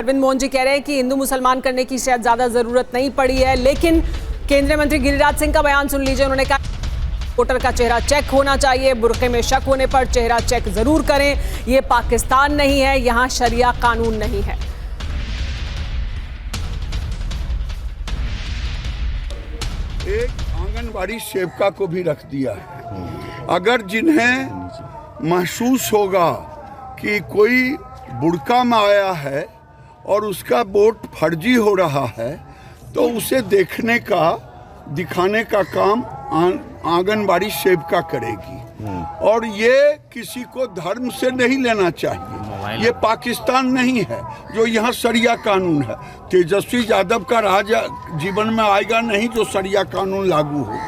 अरविंद मोहन जी कह रहे हैं कि हिंदू मुसलमान करने की शायद ज्यादा जरूरत नहीं पड़ी है, लेकिन केंद्रीय मंत्री गिरिराज सिंह का बयान सुन लीजिए। उन्होंने कहा वोटर का चेहरा चेक होना चाहिए, बुर्के में शक होने पर चेहरा चेक जरूर करें। ये पाकिस्तान नहीं है, यहाँ शरिया कानून नहीं है। एक आंगनबाड़ी सेविका को भी रख दिया है। अगर जिन्हें महसूस होगा कि कोई बुर्का में आया है और उसका वोट फर्जी हो रहा है, तो उसे देखने का, दिखाने का काम आंगनबाड़ी सेविका करेगी। और ये किसी को धर्म से नहीं लेना चाहिए। ये पाकिस्तान नहीं है जो यहाँ शरिया कानून है। तेजस्वी यादव का राज जीवन में आएगा नहीं जो शरिया कानून लागू हो।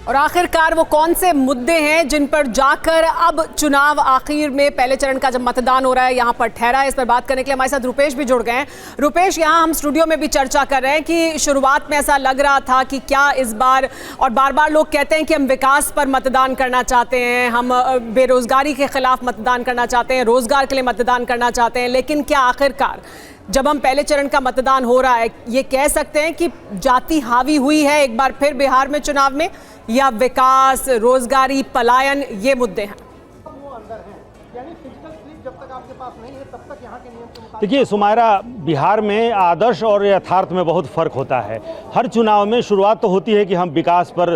और आखिरकार वो कौन से मुद्दे हैं जिन पर जाकर अब चुनाव आखिर में पहले चरण का जब मतदान हो रहा है यहाँ पर ठहरा है, इस पर बात करने के लिए हमारे साथ रुपेश भी जुड़ गए हैं। रुपेश, यहाँ हम स्टूडियो में भी चर्चा कर रहे हैं कि शुरुआत में ऐसा लग रहा था कि क्या इस बार, और बार बार लोग कहते हैं कि हम विकास पर मतदान करना चाहते हैं, हम बेरोजगारी के खिलाफ मतदान करना चाहते हैं, रोजगार के लिए मतदान करना चाहते हैं, लेकिन क्या आखिरकार जब हम पहले चरण का मतदान हो रहा है, ये कह सकते हैं कि जाति हावी हुई है एक बार फिर बिहार में चुनाव में, या विकास, रोजगारी, पलायन ये मुद्दे हैं? देखिए सुमायरा, बिहार में आदर्श और यथार्थ में बहुत फ़र्क होता है। हर चुनाव में शुरुआत तो होती है कि हम विकास पर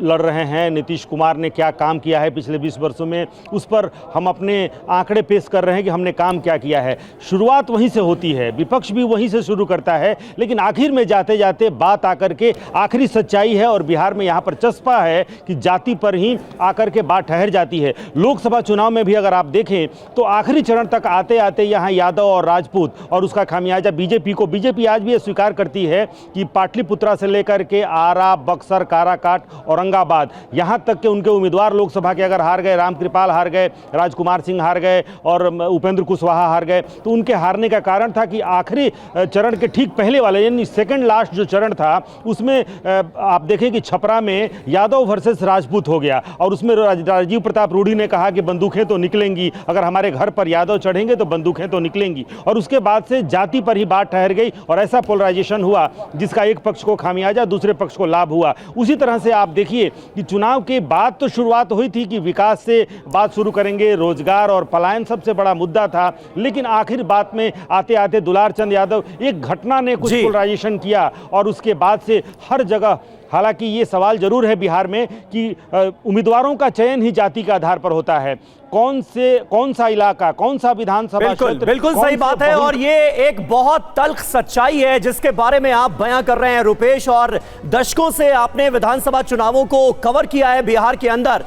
लड़ रहे हैं, नीतीश कुमार ने क्या काम किया है पिछले 20 वर्षों में, उस पर हम अपने आंकड़े पेश कर रहे हैं कि हमने काम क्या किया है। शुरुआत वहीं से होती है, विपक्ष भी वहीं से शुरू करता है, लेकिन आखिर में जाते जाते बात आकर के आखिरी सच्चाई है, और बिहार में यहाँ पर चस्पा है कि जाति पर ही आकर के बात ठहर जाती है। लोकसभा चुनाव में भी अगर आप देखें तो आखिरी चरण तक आते आते यहाँ यादव और राजपूत और उसका खामियाजा बीजेपी आज भी ये स्वीकार करती है कि पाटलिपुत्रा से लेकर के आरा, बक्सर, काराकाट, औरंगाबाद, यहाँ तक के उनके उम्मीदवार लोकसभा के अगर हार गए, रामकृपाल हार गए, राजकुमार सिंह हार गए और उपेंद्र कुशवाहा हार गए, तो उनके हारने का कारण था कि आखिरी चरण के ठीक पहले वाले यानी सेकेंड लास्ट जो चरण था उसमें आप देखें कि छपरा में यादव वर्सेस राजपूत हो गया, और उसमें राजीव प्रताप रूडी ने कहा कि बंदूकें तो निकलेंगी, अगर हमारे घर पर यादव चढ़ेंगे तो बंदूकें तो निकलेंगी, और उसके बाद से जाति पर ही बात ठहर गई और ऐसा पोलराइजेशन हुआ जिसका एक पक्ष को खामियाजा, दूसरे पक्ष को लाभ हुआ। उसी तरह से आप देखिए कि चुनाव के बाद तो शुरुआत हुई थी कि विकास से बात शुरू करेंगे, रोजगार और पलायन सबसे बड़ा मुद्दा था, लेकिन आखिर बात में आते आते दुलार चंद यादव एक घटना ने कुछ पोलराइजेशन किया, और उसके बाद से हर जगह, हालांकि ये सवाल जरूर है बिहार में कि उम्मीदवारों का चयन ही जाति के आधार पर होता है, कौन सा इलाका, कौन सा विधानसभा क्षेत्र, बिल्कुल सही बात है, और ये एक बहुत तल्ख सच्चाई है जिसके बारे में आप बयां कर रहे हैं रुपेश, और दशकों से आपने विधानसभा चुनावों को कवर किया है बिहार के अंदर।